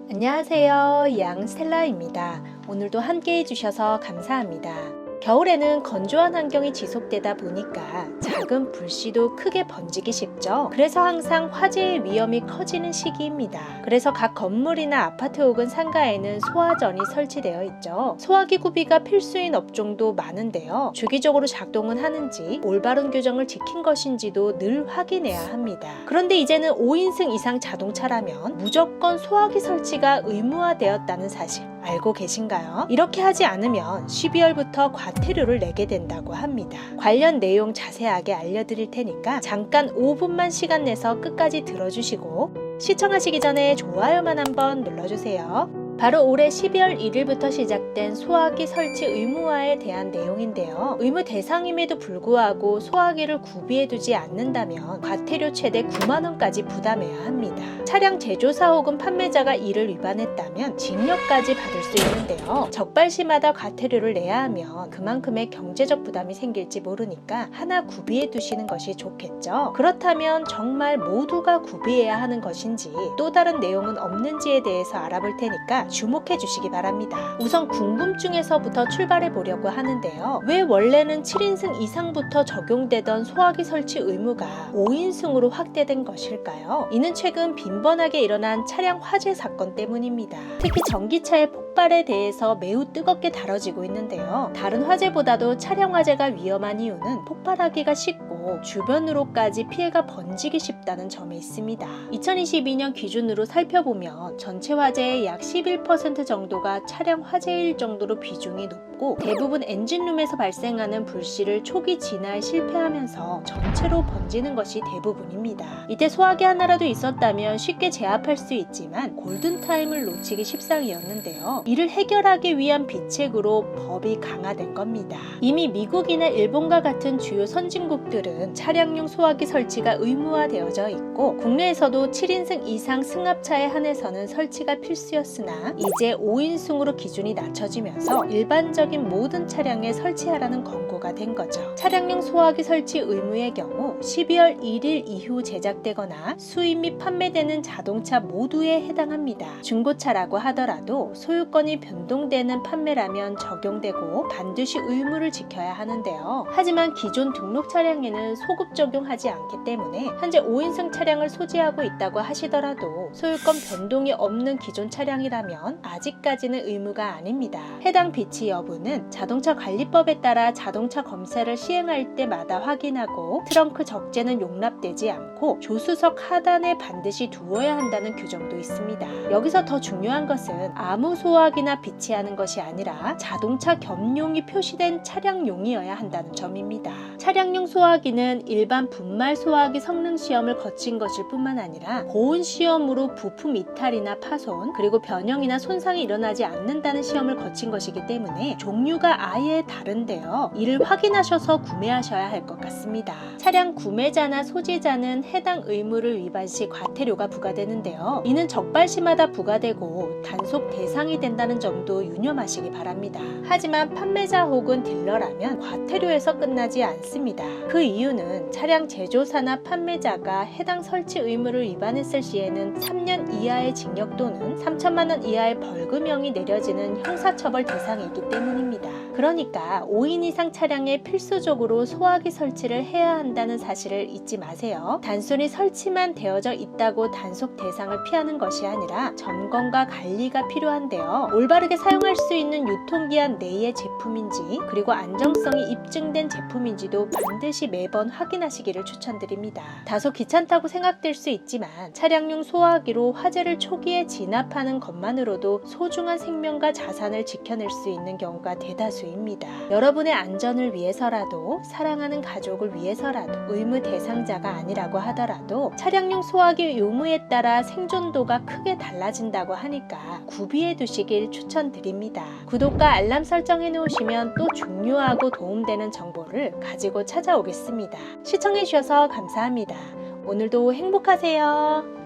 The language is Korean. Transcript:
안녕하세요. 양스텔라입니다. 오늘도 함께 해주셔서 감사합니다. 겨울에는 건조한 환경이 지속되다 보니까 작은 불씨도 크게 번지기 쉽죠. 그래서 항상 화재의 위험이 커지는 시기입니다. 그래서 각 건물이나 아파트 혹은 상가에는 소화전이 설치되어 있죠. 소화기 구비가 필수인 업종도 많은데요. 주기적으로 작동은 하는지 올바른 규정을 지킨 것인지도 늘 확인해야 합니다. 그런데 이제는 5인승 이상 자동차라면 무조건 소화기 설치가 의무화되었다는 사실 알고 계신가요? 이렇게 하지 않으면 12월부터 과태료를 내게 된다고 합니다. 관련 내용 자세하게 알려드릴 테니까 잠깐 5분만 시간 내서 끝까지 들어주시고 시청하시기 전에 좋아요만 한번 눌러주세요. 바로 올해 12월 1일부터 시작된 소화기 설치 의무화에 대한 내용인데요. 의무 대상임에도 불구하고 소화기를 구비해두지 않는다면 과태료 최대 9만원까지 부담해야 합니다. 차량 제조사 혹은 판매자가 이를 위반했다면 징역까지 받을 수 있는데요. 적발시마다 과태료를 내야 하면 그만큼의 경제적 부담이 생길지 모르니까 하나 구비해 두시는 것이 좋겠죠. 그렇다면 정말 모두가 구비해야 하는 것인지 또 다른 내용은 없는지에 대해서 알아볼 테니까 주목해 주시기 바랍니다. 우선 궁금증에서부터 출발해 보려고 하는데요. 왜 원래는 7인승 이상부터 적용되던 소화기 설치 의무가 5인승으로 확대된 것일까요? 이는 최근 빈번하게 일어난 차량 화재 사건 때문입니다. 특히 전기차의 폭발에 대해서 매우 뜨겁게 다뤄지고 있는데요. 다른 화재보다도 차량 화재가 위험한 이유는 폭발하기가 쉽고 주변으로까지 피해가 번지기 쉽다는 점에 있습니다. 2022년 기준으로 살펴보면 전체 화재의 약 11% 정도가 차량 화재일 정도로 비중이 높고 대부분 엔진룸에서 발생하는 불씨를 초기 진화에 실패하면서 전체로 번지는 것이 대부분입니다. 이때 소화기 하나라도 있었다면 쉽게 제압할 수 있지만 골든타임을 놓치기 십상이었는데요. 이를 해결하기 위한 비책으로 법이 강화된 겁니다. 이미 미국이나 일본과 같은 주요 선진국들은 차량용 소화기 설치가 의무화되어져 있고 국내에서도 7인승 이상 승합차에 한해서는 설치가 필수였으나 이제 5인승으로 기준이 낮춰지면서 일반적인 모든 차량에 설치하라는 권고가 된 거죠. 차량용 소화기 설치 의무의 경우 12월 1일 이후 제작되거나 수입 및 판매되는 자동차 모두에 해당합니다. 중고차라고 하더라도 소유권이 변동되는 판매라면 적용되고 반드시 의무를 지켜야 하는데요. 하지만 기존 등록 차량에는 소급 적용하지 않기 때문에 현재 5인승 차량을 소지하고 있다고 하시더라도 소유권 변동이 없는 기존 차량이라면 아직까지는 의무가 아닙니다. 해당 비치 여부는 자동차 관리법에 따라 자동차 검사를 시행할 때마다 확인하고 트렁크 적재는 용납되지 않고 조수석 하단에 반드시 두어야 한다는 규정도 있습니다. 여기서 더 중요한 것은 아무 소화기나 비치하는 것이 아니라 자동차 겸용이 표시된 차량용이어야 한다는 점입니다. 차량용 소화기는 일반 분말 소화기 성능 시험을 거친 것일 뿐만 아니라 보온 시험으로 부품 이탈이나 파손 그리고 변형이나 손상이 일어나지 않는다는 시험을 거친 것이기 때문에 종류가 아예 다른데요. 이를 확인하셔서 구매하셔야 할 것 같습니다. 차량 구매자나 소지자는 해당 의무를 위반 시 과태료가 부과되는데요. 이는 적발시마다 부과되고 단속 대상이 된다는 점도 유념하시기 바랍니다. 하지만 판매자 혹은 딜러라면 과태료에서 끝나지 않습니다. 그 이유는 차량 제조사나 판매자가 해당 설치 의무를 위반했을 시에는 3년 이하의 징역 또는 3천만 원 이하의 벌금형이 내려지는 형사처벌 대상이기 때문입니다. 그러니까 5인 이상 차량에 필수적으로 소화기 설치를 해야 한다는 사실을 잊지 마세요. 단순히 설치만 되어져 있다고 단속 대상을 피하는 것이 아니라 점검과 관리가 필요한데요. 올바르게 사용할 수 있는 유통기한 내의 제품인지 그리고 안정성이 입증된 제품인지도 반드시 매번 확인하시기를 추천드립니다. 다소 귀찮다고 생각될 수 있지만 차량용 소화기로 화재를 초기에 진압하는 것만으로도 소중한 생명과 자산을 지켜낼 수 있는 경우가 대다수입니다. 여러분의 안전을 위해서라도 사랑하는 가족을 위해서라도 의무 대상자가 아니라고 하더라도 차량용 소화기 의무에 따라 생존도가 크게 달라진다고 하니까 구비해 두시길 추천드립니다. 구독과 알람 설정해 놓으시면 또 중요하고 도움되는 정보를 가지고 찾아오겠습니다. 시청해 주셔서 감사합니다. 오늘도 행복하세요.